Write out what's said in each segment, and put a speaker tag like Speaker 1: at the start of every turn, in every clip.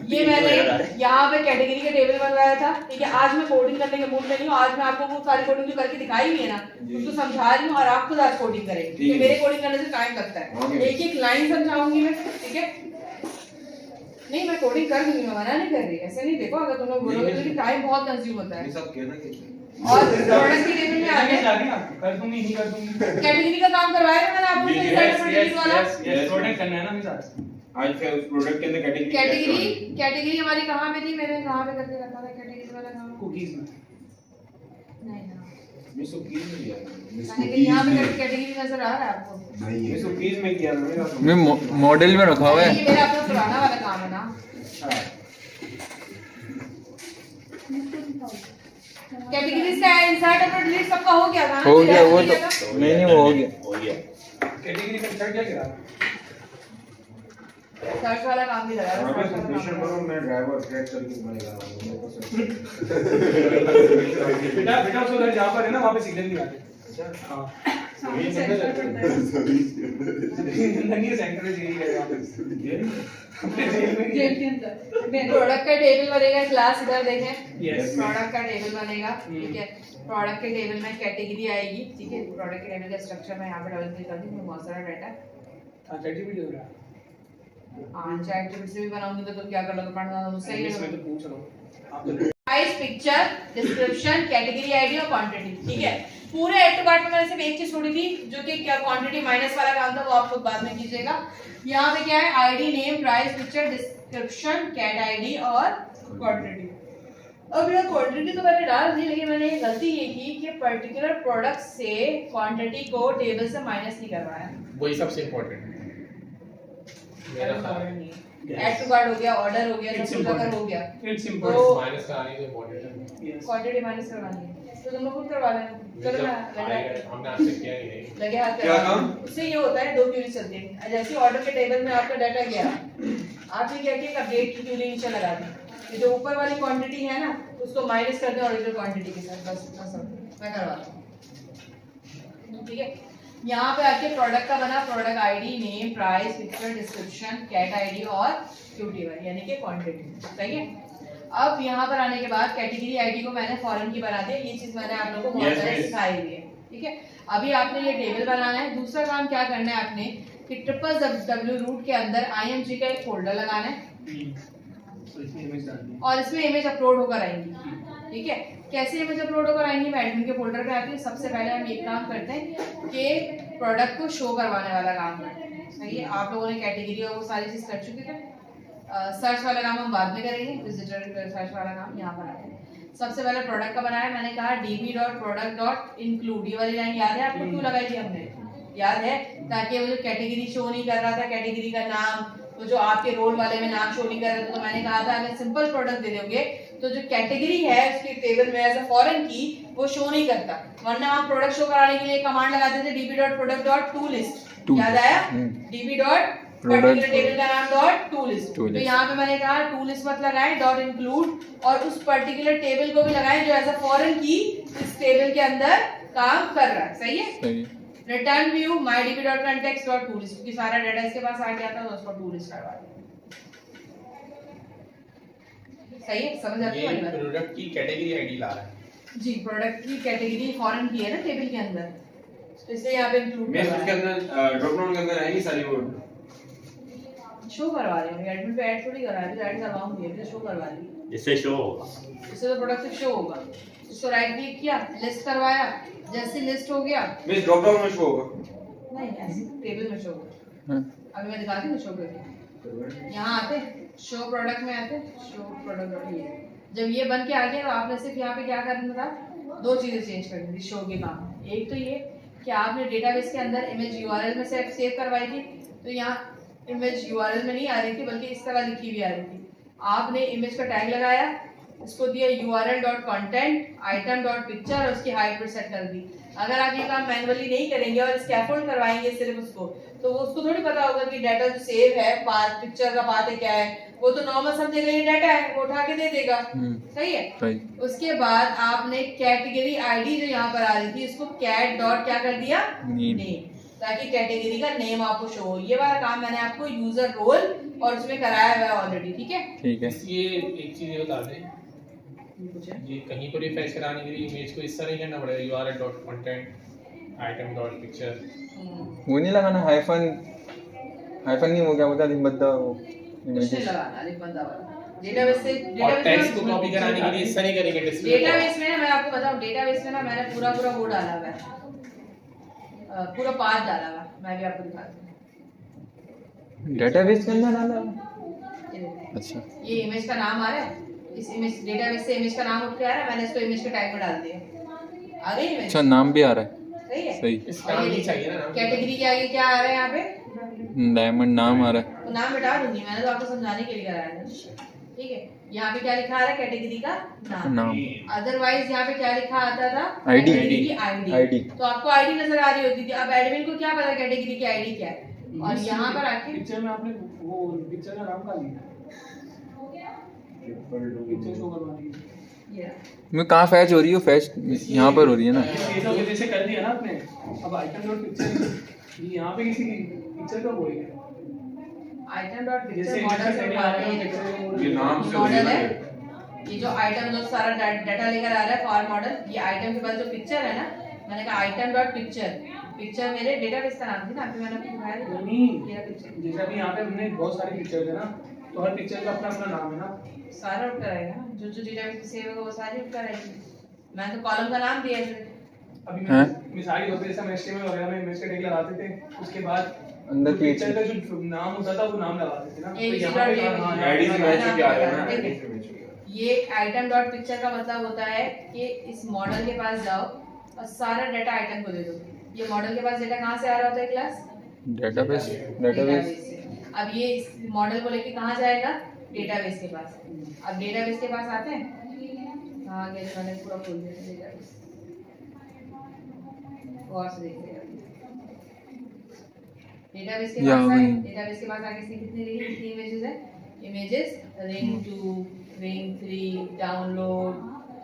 Speaker 1: ये मैंने यहाँ पे कैटेगरी का टेबल बनवाया था, ठीक है। आज मैं कोडिंग करने के मूड में नहीं हूँ, आज मैं आपको वो सारी कोडिंग जो करके दिखाई हुई है ना उसको समझा रही हूँ और आप खुद आज कोडिंग करेंगे। मेरे कोडिंग करने से टाइम लगता है, एक एक लाइन समझाऊंगी मैं, ठीक है। नहीं मैं कोडिंग कर दूंगी, मैं मना नहीं कर रही, ऐसे नहीं। देखो अगर तुम लोग बोलोगे तो टाइम बहुत कंज्यूम होता है। और प्रोडक्ट के टेबल में आ गए,
Speaker 2: कर दूंगी नहीं कर दूंगी,
Speaker 1: कैटेगरी का काम करवाया मैंने आपको
Speaker 2: प्रोडक्ट करना है ना मेरे साथ।
Speaker 3: आज क्या उस प्रोडक्ट के अंदर
Speaker 1: कैटेगरी हमारी कहाँ पे थी, मैंने कहाँ पे करके रखा था कैटेगरी वाला काम?
Speaker 2: कुकीज में
Speaker 1: नहीं ना,
Speaker 3: मिस कुकीज में किया
Speaker 1: मैंने कहीं यहाँ पे कैटेगरी नजर आ रहा है आपको?
Speaker 3: नहीं मिस कुकीज में किया
Speaker 4: मैं मॉडल में रखा हुआ है।
Speaker 1: ये मेरा अपना पुराना वाला काम है ना। कैटेगरीज का इंसर्ट और डिलीट सबका हो गया था ना?
Speaker 4: हो गया वो तो नहीं वो हो गया।
Speaker 2: कैटेगरी का इंसर्ट क्या किया?
Speaker 1: सर्च वाला काम भी लगा है।
Speaker 3: मैं ड्राइवर ट्रैक करके बनेगा
Speaker 2: बेटा बेटा उसको उधर जहाँ पर है ना वहाँ पे सिग्नल नहीं आते। अच्छा हाँ नहीं सेंटर में सीढ़ी है वहाँ पे
Speaker 1: जेल के अंदर प्रोडक्ट का टेबल बनेगा। क्लास इधर देखें,
Speaker 2: Yes.
Speaker 1: प्रोडक्ट का टेबल बनेगा, ठीक है। प्रोडक्ट के टेबल में कैटेगरी आएगी, ठीक है। प्रोडक्ट के टेबल का स्ट्रक्चर मैं यहाँ पे डबल क्लिक कर दूँ, बहुत सारा डाटा
Speaker 2: हाँ चैटजीपीटी हो रहा है।
Speaker 1: हाँ चैट जीपीटी से भी बनाऊंगी तो तुम क्या कर लोगे, पढ़ना तो मुझसे ही
Speaker 2: इसमें तो
Speaker 1: है।
Speaker 2: पूछ रहा हूँ आप तो
Speaker 1: price, picture, description, category ID और क्वांटिटी, ठीक है। पूरे ऐड टू कार्ट में मैंने सिर्फ एक चीज छोड़ी थी जो कि क्या क्वांटिटी माइनस वाला काम था, वो आप लोग बाद में कीजिएगा। यहाँ पे क्या है, ID, name, price, picture, description, cat ID और क्वांटिटी। अब यह क्वांटिटी तो मैंने डाल दी, लेकिन मैंने ये गलती ये की कि पर्टिकुलर प्रोडक्ट से क्वांटिटी को टेबल से माइनस नहीं करवाया।
Speaker 5: वही सबसे इम्पोर्टेंट है मेरा ख्याल है।
Speaker 1: ऐड टू कार्ट हो गया, ऑर्डर हो गया,
Speaker 2: It's
Speaker 1: सब कुछ हो गया,
Speaker 2: इट्स
Speaker 1: तो
Speaker 2: इम्पोर्टेंट
Speaker 5: माइनस करानी तो इम्पोर्टेंट है।
Speaker 1: क्वांटिटी माइनस करवानी है तो तुम लोग खुद करवा लेना। चलो मैं
Speaker 5: हमने आपसे किया ही नहीं।
Speaker 1: लगे हाथ
Speaker 3: क्या
Speaker 1: करवा
Speaker 3: काम?
Speaker 1: उससे ये होता है, दो क्वेरी चलती है। जैसे ऑर्डर के टेबल में आपका डाटा गया, आपने क्या किया, अपडेट की क्वेरी नीचे लगा दी। ये जो ऊपर वाली क्वांटिटी है ना उसको माइनस कर दो ओरिजिनल क्वांटिटी के साथ, बस इतना सब मैं करवाता हूँ, ठीक है। यहाँ पे आके प्रोडक्ट का बना, product ID, name, price, picture, description, cat ID और क्यूटीवर यानी कि क्वांटिटी, सही है। अब यहाँ पर आने के बाद कैटेगरी आईडी को मैंने फॉरेन की बना दिया। ये चीज मैंने आप लोगों को बहुत सारे सिखाई हुई है, ठीक है। अभी आपने ये टेबल बनाना है। दूसरा काम क्या करना है आपने कि ट्रिपल डब्ल्यू रूट के अंदर IMG का एक फोल्डर लगाना है
Speaker 2: तो इसमें इमेज डालनी है।
Speaker 1: और इसमें इमेज अपलोड होकर आएंगी, ठीक है। कैसे इमेज अपलोड होकर आएंगी, मैं एडमिन के फोल्डर पे आती हूँ। सबसे पहले हम एक काम करते हैं कि प्रोडक्ट को शो करवाने वाला काम करते हैं, सही है। आप लोगों ने कैटेगरी और वो सारी चीज कर चुके थे। सर्च वाला काम हम बाद में करेंगे, विजिटर सर्च वाला काम यहाँ पर आते हैं। सबसे पहले प्रोडक्ट का बनाया, मैंने कहा db.product.include, ये वाली लाइन याद है आपको, क्यों लगाई थी हमने, याद है? ताकि वो जो कैटेगरी शो नहीं कर रहा था, कैटेगरी का नाम, वो जो आपके रोल वाले में नाम शो नहीं कर रहा था, तो मैंने कहा था अगर सिंपल प्रोडक्ट दे दोगे तो जो कैटेगरी है उसकी टेबल में एज अ फॉरेन की वो शो नहीं करता। वरना हम प्रोडक्ट शो कराने के लिए कमांड लगाते थे db.product.toList, याद आया? db.पर्टिकुलर टेबल का नाम .toList। तो यहाँ पे मैंने कहा toList मत लगाएं, .include, और उस पर्टिकुलर टेबल को भी लगाएं जो एज अ फॉरेन की इस टेबल के अंदर काम कर रहा है, सही है। रिटर्न व्यू mydb.context.toList, क्योंकि सारा डाटा इसके पास आ गया था तो उसको toList करवा दिया, सही है। समझ आती है
Speaker 5: ये प्रोडक्ट की कैटेगरी आईडी ला रहा है
Speaker 1: जी। प्रोडक्ट की कैटेगरी फॉरेन की है ना टेबल के अंदर, तो इसलिए यहाँ पे इंक्लूड
Speaker 3: मैं उसके अंदर ड्रॉप डाउन के अंदर आएगी सारी वो
Speaker 1: शो करवा रही हूँ। एडमिन पे ऐड थोड़ी करा रही हूँ, ऐड करवाऊंगी, अभी शो करवा रही हूँ।
Speaker 5: इससे शो होगा,
Speaker 1: इससे तो प्रोडक्ट से शो होगा। इसको राइट क्लिक किया, लिस्ट करवाया, जैसे लिस्ट हो गया,
Speaker 3: मैं ड्रॉप डाउन में शो होगा,
Speaker 1: नहीं ऐसे टेबल में शो होगा। अभी मैं दिखाती हूँ शो करके। यहाँ आते शो प्रोडक्ट में आते, शो प्रोडक्ट, ये जब ये बन के आ गया तो आपने सिर्फ यहाँ पे क्या करना था, दो चीजें चेंज करनी थी शो के काम। एक तो ये कि आपने डेटाबेस के अंदर इमेज URL में सेव करवाई थी, तो यहाँ इमेज URL में नहीं आ रही थी बल्कि इस तरह लिखी हुई आ रही थी। आपने इमेज का टैग लगाया, इसको दिया url.content item.picture और उसकी हाइट पर सेट कर दी। अगर आप ये काम मैनुअली नहीं करेंगे और स्कैफोल्ड करवाएंगे सिर्फ उसको, तो वो उसको थोड़ी पता होगा कि डाटा जो सेव है पाथ, पिक्चर का पाथ है क्या है, वो तो नॉर्मल समझ लेंगे डाटा है, वो उठा के दे देगा, सही है। उसके बाद आपने कैटेगरी आईडी जो यहाँ पर आ रही थी इसको कैट डॉट क्या कर दिया, नेम, ताकि कैटेगरी का नेम आपको शो हो। ये वाला काम मैंने आपको यूजर रोल और उसमें कराया हुआ है ऑलरेडी, ठीक है।
Speaker 4: ठीक है।
Speaker 5: ये एक चीज ये बता दें,
Speaker 1: कुछ है
Speaker 5: ये कहीं पर भी फैच कराने के लिए इमेज को इस तरह नहीं करना पड़ेगा, URL dot content item dot picture.
Speaker 4: वो नहीं लगाना हाइफन, हाइफन नहीं, वो क्या बोलता है बंदा वो
Speaker 1: कुछ नहीं
Speaker 4: images।
Speaker 1: लगाना, एक बंदा वाला डेटाबेस से।
Speaker 5: और टेक्स्ट को कॉपी कराने के लिए इस तरह नहीं करेंगे डिस्प्ले।
Speaker 1: डेटाबेस में ना मैं आपको बताऊं, डेटाबेस में ना मैंने पूरा वो डाला हुआ है, पूरा पाथ डाला हुआ है, मैं भी आपको दिखाती हूँ।
Speaker 4: डेटाबेस के अंदर डाला।
Speaker 1: ये देखो,
Speaker 4: अच्छा
Speaker 1: ये इमेज का नाम आ रहा है, इस इमेज डेटाबेस से इमेज का नाम उठ के आ रहा है, मैंने इसको इमेज के टैग में डाल दिया, आ गई इमेज।
Speaker 4: अच्छा, नाम भी आ रहा है।
Speaker 1: सही है,
Speaker 4: सही।
Speaker 5: इस नाम नहीं चाहिए ना, नाम
Speaker 1: कैटेगरी के आगे क्या आ रहा है यहाँ पे,
Speaker 4: डायमंड नाम आ रहा है।
Speaker 1: तो नाम मिटा दूंगी, मैंने तो आपको समझाने के लिए कराया था, ठीक है। यहाँ पे क्या लिखा आ रहा है, कैटेगरी का नाम। अदरवाइज यहाँ पे क्या लिखा आता था,
Speaker 4: आईडी।
Speaker 1: कैटेगरी की आईडी।
Speaker 4: आईडी।
Speaker 1: तो आपको आईडी नजर आ रही होती थी, अब एडमिन को क्या पता कैटेगरी की आईडी क्या है, और यहाँ पर आके
Speaker 2: पिक्चर में आपने वो पिक्चर का नाम कहाँ लिया? पिक्चर शो करवा दी।
Speaker 1: ये
Speaker 4: मैं कहाँ फैच हो रही है? फैच यहाँ पर हो रही है ना।
Speaker 2: ये तो जैसे कर दिया ना आपने, अब आइटम डॉट पिक्चर ये यहाँ पे किसी पिक्चर का वो है,
Speaker 1: आइटम डॉट
Speaker 2: जैसे
Speaker 1: पिक्चर मॉडल से उठाते हैं,
Speaker 3: ये नाम से
Speaker 1: मॉडल है, ये जो आइटम जो सारा डाटा लेकर आ रहा है फॉर मॉडल, ये आइटम के बाद जो पिक्चर है ना, मैंने कहा आइटम डॉट पिक्चर, पिक्चर मेरे डेटाबेस का नाम थी ना, अभी मैंने आपको दिखाया था
Speaker 2: नहीं
Speaker 1: मेरा पिक्चर,
Speaker 2: जैसे अभी यहाँ पे हमने बहुत सारे पिक्चर है ना, तो हर पिक्चर का अपना अपना नाम है ना।
Speaker 1: सारा उठ कर आएगा ना, जो जो डेटाबेस में सेव होगा वो सारी उठ कर आएगी, मैं तो कॉलम का नाम दिया है।
Speaker 2: अभी
Speaker 4: हैं?
Speaker 2: मैं मिसाल के तौर पे जैसे हम HTML वगैरह में इमेज का टैग लगाते थे, उसके बाद
Speaker 4: अंदर
Speaker 2: जो पिक्चर का जो नाम होता था वो नाम लगाते थे ना, तो
Speaker 1: एक
Speaker 2: यहाँ पे
Speaker 1: चीज़ और
Speaker 2: हाँ,
Speaker 3: आईडी से मैच होके आ रहा है ना,
Speaker 1: देखिए,
Speaker 3: आईडी से मैच होके आ रहा है।
Speaker 1: ये आइटम डॉट पिक्चर का मतलब होता है कि इस मॉडल के पास जाओ और सारा डाटा आइटम को दे दो। ये मॉडल के पास डाटा कहाँ से आ रहा होता है क्लास,
Speaker 4: डेटाबेस। डेटाबेस
Speaker 1: से। अब ये इस मॉडल को लेके कहाँ जाएगा, डेटाबेस के पास। अब डेटाबेस के पास आते हैं, हाँ गया, मैंने पूरा खोल दिया डेटाबेस, और से देखिए डेटाबेस के पास आए, डेटाबेस के पास आगे से कितनी रही, कितनी इमेजेस है, इमेजेस रिंग 2 रिंग 3 डाउनलोड,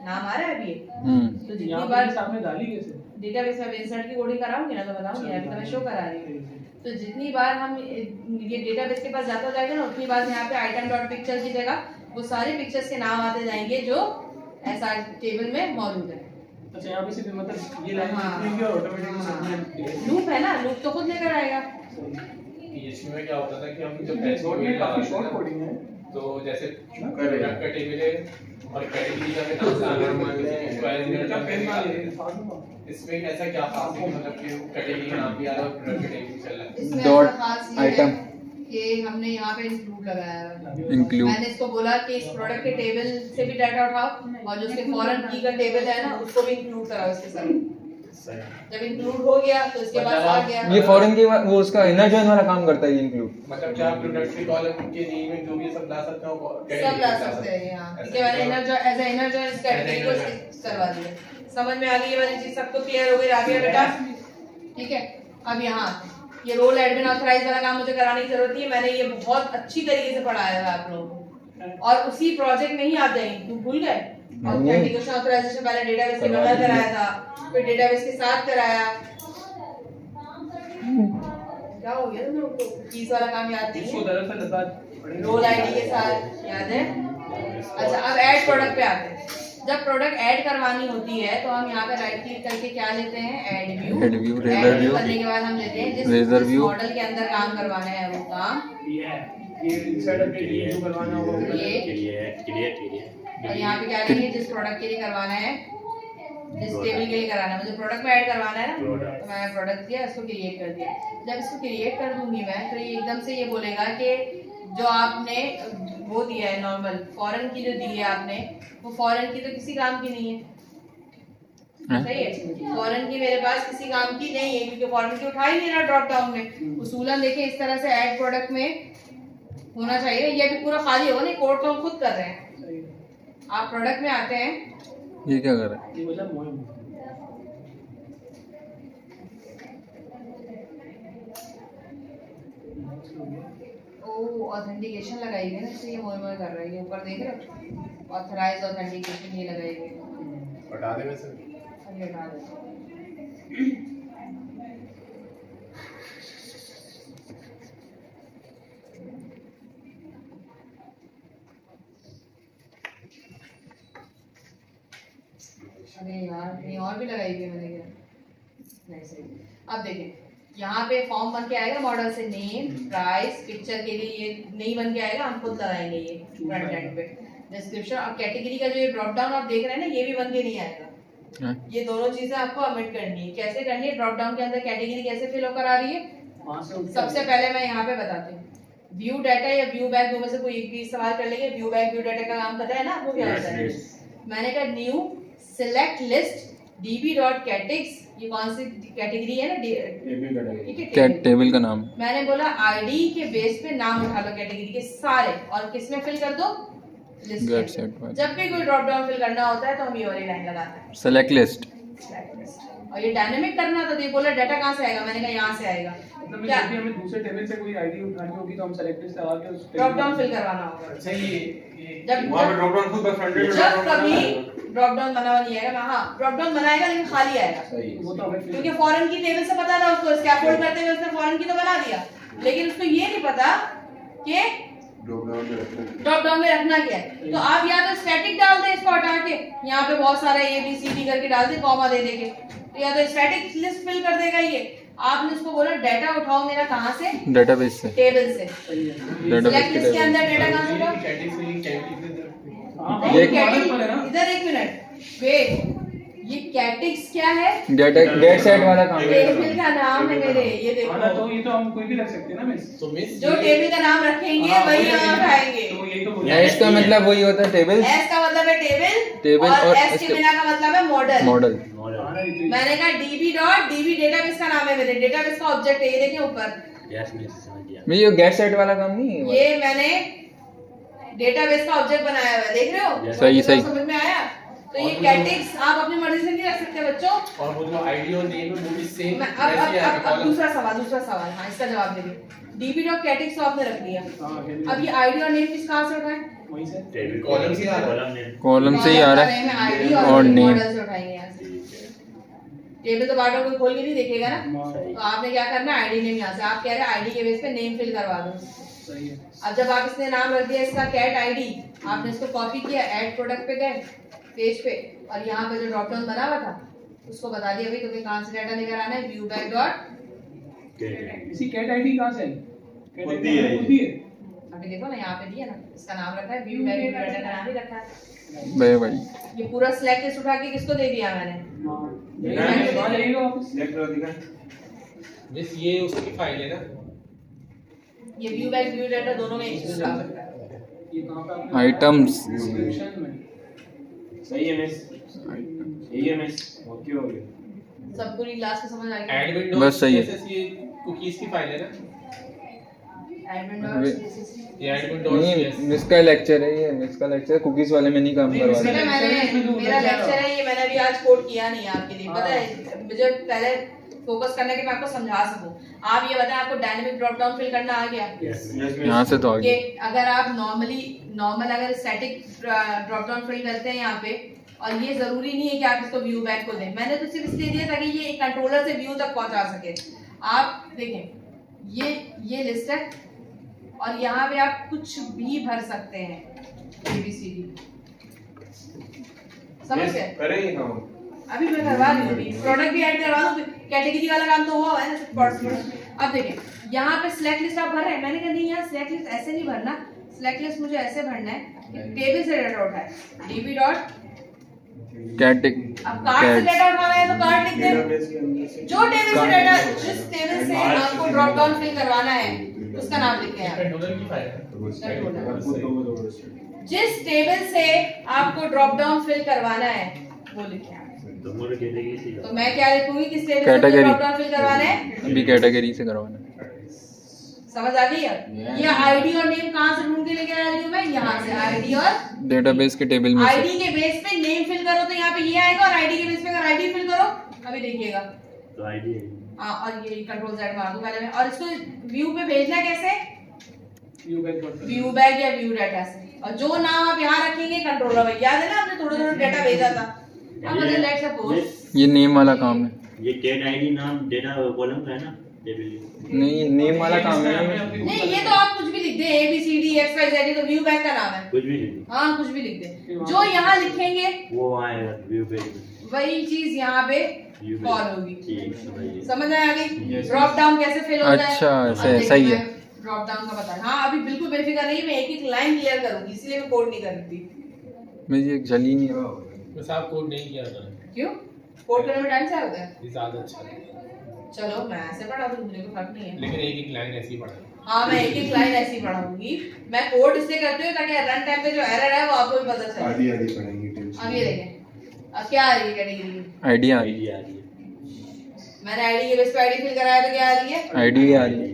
Speaker 1: नाम आ रहा है अभी ये। तो जितनी
Speaker 2: यहाँ
Speaker 1: बार
Speaker 2: पे सामने डाली कैसे?
Speaker 1: डेटाबेस में इंसर्ट की कोडिंग कराऊंगी ना तो बताऊंगी, अभी तो मैं शो करा रही हूँ। तो जितनी बार हम ये डेटाबेस के पास जाता जाएगा ना, उतनी बार यहाँ पे आइटम डॉट पिक्चर की जगह वो सारे पिक्चर्स के नाम आते जाएंगे जो ऐसा टेबल में मौजूद है।
Speaker 2: अच्छा यहाँ पे सिर्फ मतलब ये लाइन
Speaker 1: हाँ।
Speaker 2: लिखनी है और ऑटोमेटिकली सबमिट।
Speaker 1: लूप है ना, लूप तो खुद लेकर आएगा।
Speaker 5: इसमें क्या होता था कि हम जब
Speaker 2: ये
Speaker 5: फैच
Speaker 2: शॉर्ट में काफी शॉर्ट कोडिंग है।
Speaker 5: तो जैसे प्रोडक्ट का टेबल है और कैटेगरी का भी नाम से आना इसको एज
Speaker 2: क्या पेन
Speaker 5: यूनिट
Speaker 2: वाले
Speaker 5: में इसमें ऐसा क्या खास है कि मतलब कि कैटेगरी का नाम भी आ रहा है और प्रोडक्ट का टेबल चल रहा है।
Speaker 1: इसमें
Speaker 4: Dot
Speaker 1: ऐसा खास ये है
Speaker 4: item।
Speaker 1: कि हमने यहाँ पे इंक्लूड लगाया है।
Speaker 4: इंक्लूड।
Speaker 1: मैंने इसको बोला कि इस प्रोडक्ट के टेबल से भी डाटा उठाओ और जो उसके फॉरेन की का टेबल है ना उसको भी इंक्लूड कराओ इसके साथ। जब इंक्लूड हो गया तो इसके बाद आ गया,
Speaker 4: ये फॉरेन की वो उसका इनर जॉइन वाला काम करता है, ये इंक्लूड।
Speaker 5: मतलब क्या प्रोडक्ट के कॉलम के नीचे में जो भी सब ला सकते हो
Speaker 1: सब ला सकते हैं यहाँ, ठीक है। मैंने inner join as a inner join इस कैटेगरी को करवा दिया। समझ में आ गई ये वाली चीज, सबको क्लियर हो गई राबिया बेटा, ठीक है। अब यहाँ ये रोल एडमिन ऑथराइज वाला काम मुझे कराने की जरूरत नहीं है, मैंने ये बहुत अच्छी तरीके से पढ़ाया है आप लोगों को, और उसी प्रोजेक्ट में ही आप जाएंगे, तुम भूल गए। ऑथेंटिकेशन ऑथराइजेशन पहले डेटाबेस के बगैर कराया था, फिर डेटाबेस के साथ कराया। क्या हो गया तुम लोग को, कीज वाला काम याद नहीं
Speaker 2: इसको
Speaker 1: है,
Speaker 2: दरअसल बात
Speaker 1: रोल आईडी के साथ याद है। अच्छा अब ऐड प्रोडक्ट पे आते हैं। जब प्रोडक्ट ऐड करवानी होती है तो हम यहाँ पे राइट क्लिक करके क्या लेते हैं, add view.
Speaker 4: Add view, razor view।
Speaker 1: करने के बाद हम लेते हैं जिस
Speaker 4: Razor view।
Speaker 1: मॉडल के अंदर काम करवाना है वो काम,
Speaker 2: ये इंसर्ट अपडेट रिव्यू करवाना होगा
Speaker 1: और यहाँ पे क्या लेंगे, जिस प्रोडक्ट के लिए करवाना है, जिस टेबल के लिए कराना है, मुझे प्रोडक्ट में ऐड करवाना है ना, तो मैंने प्रोडक्ट दिया, इसको क्रिएट कर दिया। जब इसको क्रिएट कर दूंगी मैं तो ये एकदम से ये बोलेगा कि जो आपने वो दिया है नॉर्मल फॉरेन की जो दी है आपने, वो फॉरेन की तो किसी काम की नहीं है, सही है। फॉरेन की मेरे पास किसी काम की नहीं है क्योंकि फॉरेन की उठा ही नहीं रहा ड्रॉप डाउन में। उसूलन देखिए इस तरह से ऐड प्रोडक्ट में होना चाहिए, ये भी पूरा खाली होगा नहीं, कोड तो हम खुद कर रहे हैं। आप प्रोडक्ट में आते हैं,
Speaker 4: ये क्या कर रहा है?
Speaker 2: ये मतलब मोइन
Speaker 1: ओ ऑथेंटिकेशन लगाई गई ना, इसलिए ये मोए मोए कर रहा है। ये ऊपर देख रहे हो, ऑथराइज ऑथेंटिकेशन ये लगाई गई।
Speaker 5: बता दे वैसे
Speaker 1: अब ये हटा देते हैं। अरे यार नहीं और भी लगाई हुई है मैंने क्या नहीं सही। अब देखें यहाँ पे फॉर्म बन के आएगा मॉडल से नेम प्राइस पिक्चर के लिए ये नहीं बन के आएगा, हम खुद लगाएंगे ये फ्रंट एंड पे डिस्क्रिप्शन। और कैटेगरी का जो ये ड्रॉप डाउन आप देख रहे हैं ना ये भी बन के नहीं आएगा। ये दोनों चीजें आपको omit करनी है। कैसे करनी है? ड्रॉप डाउन के अंदर कैटेगरी कैसे फिल होकर आ रही है सबसे पहले मैं यहाँ पे बताती हूँ। व्यू डाटा या व्यू बैक दो में से कोई एक भी इस्तेमाल कर लेंगे। व्यू बैक व्यू डाटा का काम पता है ना आपको क्या होता है? मैंने कहा न्यू सिलेक्ट लिस्ट db.catix, ये कौन सी कैटेगरी है ना?
Speaker 4: टेबल का नाम।
Speaker 1: मैंने बोला आईडी के बेस पे नाम उठा लो कैटेगरी के सारे और किसमें फिल कर दो? लिस्ट में। जब भी कोई ड्रॉप डाउन फिल करना होता है तो हम ये वाली लाइन लगाते हैं
Speaker 4: सेलेक्ट लिस्ट।
Speaker 1: और ये डायनेमिक करना तो ये बोला डाटा कहाँ से आएगा? मैंने कहा यहाँ से आएगा।
Speaker 2: मतलब
Speaker 1: क्या?
Speaker 2: जब भी हमें दूसरे टेबल से कोई आईडी उठानी होगी तो हम सेलेक्ट लिस्ट लगा के उस
Speaker 1: ड्रॉप डाउन फिल करवाना होगा।
Speaker 2: अच्छा ये
Speaker 1: जब
Speaker 3: वहाँ पे ड्रॉप डाउन खुद फ्रंट एंड
Speaker 1: जब कभी ड्रॉप डाउन बना हुआ नहीं आएगा, हाँ ड्रॉप डाउन बनाएगा लेकिन खाली आएगा
Speaker 2: वो तो हमें
Speaker 1: क्योंकि फॉरेन की टेबल से पता था उसको, स्कैफोल्ड करते हुए उसने फॉरेन की तो बना दिया लेकिन उसको ये नहीं पता कि ड्रॉप डाउन में रखना क्या है। तो आप या तो स्टैटिक डाल दे इसको हटा के, यहाँ पे बहुत सारा ABCD करके डाल दे कॉमा दे देके, तो या तो स्टैटिक लिस्ट फिल कर देगा ये। आपने उसको बोला डाटा उठाओ मेरा कहाँ से?
Speaker 4: डेटाबेस से।
Speaker 1: टेबल से।
Speaker 4: डेटाबेस
Speaker 1: लिस्ट के अंदर डाटा कहाँ से उठाओ? इधर एक मिनट वेट, ये कैटिक्स क्या है?
Speaker 4: गेट सेट वाला काम है।
Speaker 1: टेबल का नाम है मेरे, ये
Speaker 2: हाँ
Speaker 1: देखो
Speaker 2: तो ये तो हम कोई भी रख सकते हैं ना मिस।
Speaker 5: तो मिस
Speaker 1: जो टेबल का नाम रखेंगे वही हम उठाएंगे।
Speaker 2: तो यही तो
Speaker 4: एस का मतलब वही होता है टेबल।
Speaker 1: एस का मतलब है टेबल
Speaker 4: और
Speaker 1: और एस के बिना का मतलब है मॉडल।
Speaker 4: मॉडल।
Speaker 1: मैंने कहा db डेटाबेस का नाम है मेरे, डेटाबेस का ऑब्जेक्ट है ये देखें ऊपर।
Speaker 4: मैं ये गेट सेट वाला काम नहीं है।
Speaker 1: ये मैंने डेटाबेस का ऑब्जेक्ट बनाया हुआ है, देख रहे हो?
Speaker 4: सही।
Speaker 1: समझ में आया? तो ये कैटिक्स आप अपनी मर्जी से नहीं रख सकते बच्चों।
Speaker 5: और वो जो आईडी और नेम है वो भी सेम।
Speaker 1: अब दूसरा सवाल हाँ इसका जवाब दे दिए। db.catix तो आपने रख दिया। अब ये आईडी और नेम किस कहाँ से उठाएं?
Speaker 2: वहीं से
Speaker 5: कॉलम से आ रहा है।
Speaker 4: कॉलम से ही आ रहा है
Speaker 1: आईडी
Speaker 4: और
Speaker 1: और
Speaker 4: नेम।
Speaker 1: मॉडल से उठाएंगे यहाँ से। टेबल तो बार बार कोई खोल के नहीं देखेगा ना, तो आपने क्या करना है आईडी नेम यहाँ से। आप कह रहे हैं आईडी के बेस पे नेम फिल करवा दो।
Speaker 2: सही है।
Speaker 1: अब जब आप इसने नाम रख दिया इसका कैट आईडी, आपने इसको कॉपी किया, ऐड प्रोडक्ट पे गए पेज पे और यहाँ पे जो ड्रॉप डाउन बना हुआ था उसको बता दिया भाई तुम्हें कहाँ से डाटा लेकर आना है? व्यू बैक डॉट
Speaker 2: इसी कैट आईडी कहाँ से?
Speaker 3: खुद ही है।
Speaker 1: अभी देखो ना यहाँ पे दिया ना, इसका नाम रखा है व्यू बैक डाटा का नाम ही रखा है।
Speaker 4: भाई
Speaker 1: ये पूरा सिलेक्ट लिस्ट उठा के किसको दे दिया मैंने?
Speaker 5: मिस ये उसकी फाइल है ना।
Speaker 1: ये व्यू बैक व्यू डाटा दोनों में एक चीज डाल सकता है।
Speaker 2: ये कहाँ पे?
Speaker 4: आइटम्स।
Speaker 2: डिस्क्रिप्शन में।
Speaker 3: सही है मिस, यही है मिस, ओके हो गया।
Speaker 1: सब पूरी क्लास को समझ आ गई?
Speaker 5: एडमिन
Speaker 4: बस सही है।
Speaker 5: ये कुकीज की फाइल है ना।
Speaker 1: एडमिन डॉट
Speaker 5: ये एडमिन
Speaker 4: नहीं मिसका लेक्चर है ये, मिसका लेक्चर कुकीज वाले में नहीं काम करवा रहे।
Speaker 1: मेरा लेक्चर है ये, मैंने अभी आज कोड किया नहीं आपके लिए, पता है मुझे पहले फोकस करने के मैं आपको समझा सकूं। आप ये बताएं आपको डायनेमिक ड्रॉप डाउन फिल करना आ गया?
Speaker 4: यहाँ से तो आ
Speaker 1: कि
Speaker 4: गया।
Speaker 1: अगर आप नॉर्मल अगर स्टैटिक ड्रॉप डाउन फिल करते हैं यहाँ पे, और ये जरूरी नहीं है कि आप इसको व्यू बैक को दें, मैंने तो सिर्फ इसलिए दिया ताकि ये कंट्रोलर से व्यू तक पहुंचा सके। आप देखें ये लिस्ट है और यहाँ पे आप कुछ भी भर सकते हैं ABCD, समझ गए?
Speaker 3: करेंगे हम।
Speaker 1: अभी मैं करवा रही हूँ, प्रोडक्ट भी ऐड करवा दूँ, कैटेगरी वाला काम तो हुआ है ना। अब देखें यहाँ पे सिलेक्ट लिस्ट आप भर रहे हैं, मैंने कहा नहीं यहाँ सिलेक्ट लिस्ट ऐसे नहीं भरना, सिलेक्ट लिस्ट मुझे ऐसे भरना है टेबल से डाटा उठाए db डॉट
Speaker 4: कैटिक।
Speaker 1: अब कार्ड से डाटा उठाना है तो कार्ड लिख दें। जो टेबल से डाटा, जिस टेबल से आपको ड्रॉप डाउन फिल करवाना है उसका नाम लिखें यहाँ।
Speaker 5: कंट्रोलर की फाइल है।
Speaker 1: जिस टेबल से आपको ड्रॉप डाउन फिल करवाना है वो लिखें। तो मैं क्या लिखूंगी किस टेबल से
Speaker 4: कैटेगरी।
Speaker 1: ड्रॉप डाउन फिल करवाना है?
Speaker 4: अभी कैटेगरी से करवाना है।
Speaker 1: समझ आ गई है? ये आईडी और नेम कहाँ से ढूंढ के लेके आ रही हूँ मैं? यहाँ से आईडी और
Speaker 4: डेटाबेस के टेबल में से।
Speaker 1: आईडी के बेस पे नेम फिल करो तो यहाँ पे ये आएगा, और आईडी के बेस पे अगर आईडी फिल करो अभी देखिएगा
Speaker 3: तो आईडी
Speaker 1: हाँ, और ये कंट्रोल Z मार दूं पहले मैं। और इसको व्यू पे भेजना कैसे? व्यू बैक या व्यू डाटा से। और जो नाम आप यहाँ रखेंगे कंट्रोलर में, याद है ना आपने थोड़ा थोड़ा डाटा भेजा था। अब लेट्स सपोज
Speaker 4: ये नेम वाला काम है।
Speaker 3: ये कैट आईडी नाम डेटा कॉलम का है ना?
Speaker 4: नहीं नेम वाला काम है
Speaker 1: नहीं, ये तो आप कुछ भी लिख दे, ABCDXYZ, ये तो व्यू बैंक का नाम है।
Speaker 3: कुछ भी नहीं,
Speaker 1: हाँ कुछ भी लिख दे, जो यहाँ लिखेंगे
Speaker 3: वो आएगा व्यू पे।
Speaker 1: वही चीज यहाँ पे
Speaker 3: व्यू पे।
Speaker 1: कॉल होगी।
Speaker 3: ठीक, समझिए।
Speaker 1: समझ आया आगे? ड्रॉप डाउन कैसे फिल होता है?
Speaker 4: अच्छा, ऐसे, सही है।
Speaker 1: ड्रॉप डाउन का पता है। हाँ अभी बिल्कुल बेफिक्र नहीं, मैं एक एक लाइन क्लियर करूंगी, इसलिए मैं कोड नहीं कर रही थी।
Speaker 4: मेरी एक जली नहीं है।
Speaker 5: बस आप कोड नहीं किया था,
Speaker 1: क्यों? कोड करने में टाइम से होता है।
Speaker 5: ये ज्यादा अच्छा है।
Speaker 1: चलो मैं ऐसे पढ़ा दूँ, मुझे कोई फर्क नहीं है।
Speaker 5: लेकिन एक एक लाइन ऐसी ही पढ़ा।
Speaker 1: हाँ मैं एक एक लाइन ऐसी पढ़ाऊंगी। मैं कोड इसलिए करती हूँ ताकि रन टाइम पे जो एरर है वो आपको भी पता चले।
Speaker 2: आधी आधी पढ़ेंगे टेंशन।
Speaker 1: अब ये देखें, अब क्या आ रही है कैटेगरी?
Speaker 4: आईडी आ रही
Speaker 3: आईडी आ रही है।
Speaker 1: मैंने आईडी के बेस पे आईडी फिल कराया तो क्या आ रही है?
Speaker 4: आईडी आ रही है।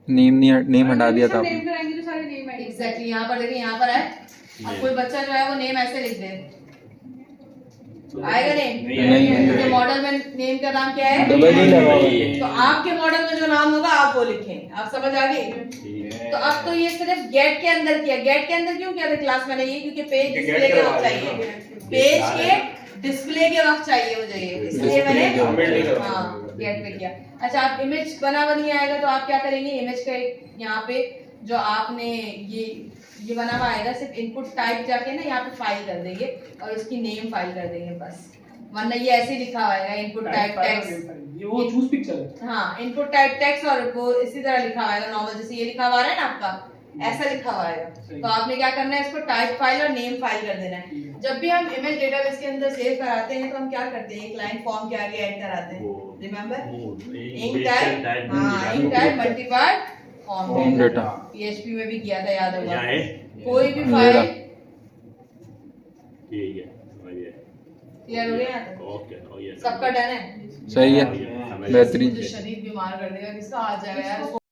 Speaker 4: नेम हटा दिया था
Speaker 1: नेम कराएंगे तो सारे नेम आईडी। एग्जैक्टली, यहाँ पर देखिए, यहाँ पर है। अब कोई बच्चा जो है वो नेम ऐसे लिख दे, आएगा नेम?
Speaker 4: नहीं।
Speaker 1: तो मॉडल में नेम का नाम क्या है?
Speaker 4: डबल ही लगा हुआ है।
Speaker 1: तो आपके मॉडल में जो नाम होगा आप वो लिखें। आप समझ आ गई? तो अब तो ये सिर्फ गेट के अंदर किया। गेट के अंदर क्यों किया था क्लास मैंने ये? क्योंकि पेज डिस्प्ले के वक्त चाहिए, पेज के डिस्प्ले के वक्त चाहिए मुझे ये, इसलिए मैंने हाँ गेट पे किया। अच्छा, आप इमेज बना बनी आएगा तो आप क्या करेंगे? इमेज का एक यहाँ पे जो आपने ये बना हुआ आएगा, सिर्फ इनपुट टाइप जाके ना यहाँ पे फाइल कर देंगे और उसकी नेम फाइल कर देंगे बस। वरना ये ऐसे लिखा हुआ है इनपुट टाइप टेक्स्ट,
Speaker 2: ये वो चूज पिक्चर है।
Speaker 1: हाँ इनपुट टाइप टेक्स्ट, और वो इसी तरह लिखा हुआ है नॉर्मल, जैसे ये लिखा हुआ है ना आपका, ऐसा लिखा हुआ है। तो आपने क्या करना है? इसको टाइप फाइल और नेम फाइल कर देना है। जब भी हम इमेज डेटाबेस के अंदर सेव कराते हैं तो हम क्या करते हैं? एक लाइन फॉर्म के आगे ऐड कराते हैं, रिमेंबर? इंक टाइप, हाँ enctype multipart form
Speaker 4: data.
Speaker 1: PHP में भी किया था, याद होगा।
Speaker 3: यहाँ है।
Speaker 1: कोई भी फाइल
Speaker 3: ठीक है, बढ़िया।
Speaker 1: क्लियर हो गया यहाँ तक?
Speaker 3: ओके, हो गया।
Speaker 1: सबका डन है?
Speaker 4: सही है,
Speaker 3: समझ गया।
Speaker 4: बेहतरीन।
Speaker 1: मुझे शरीर बीमार कर देगा, किसका आ जाएगा यार।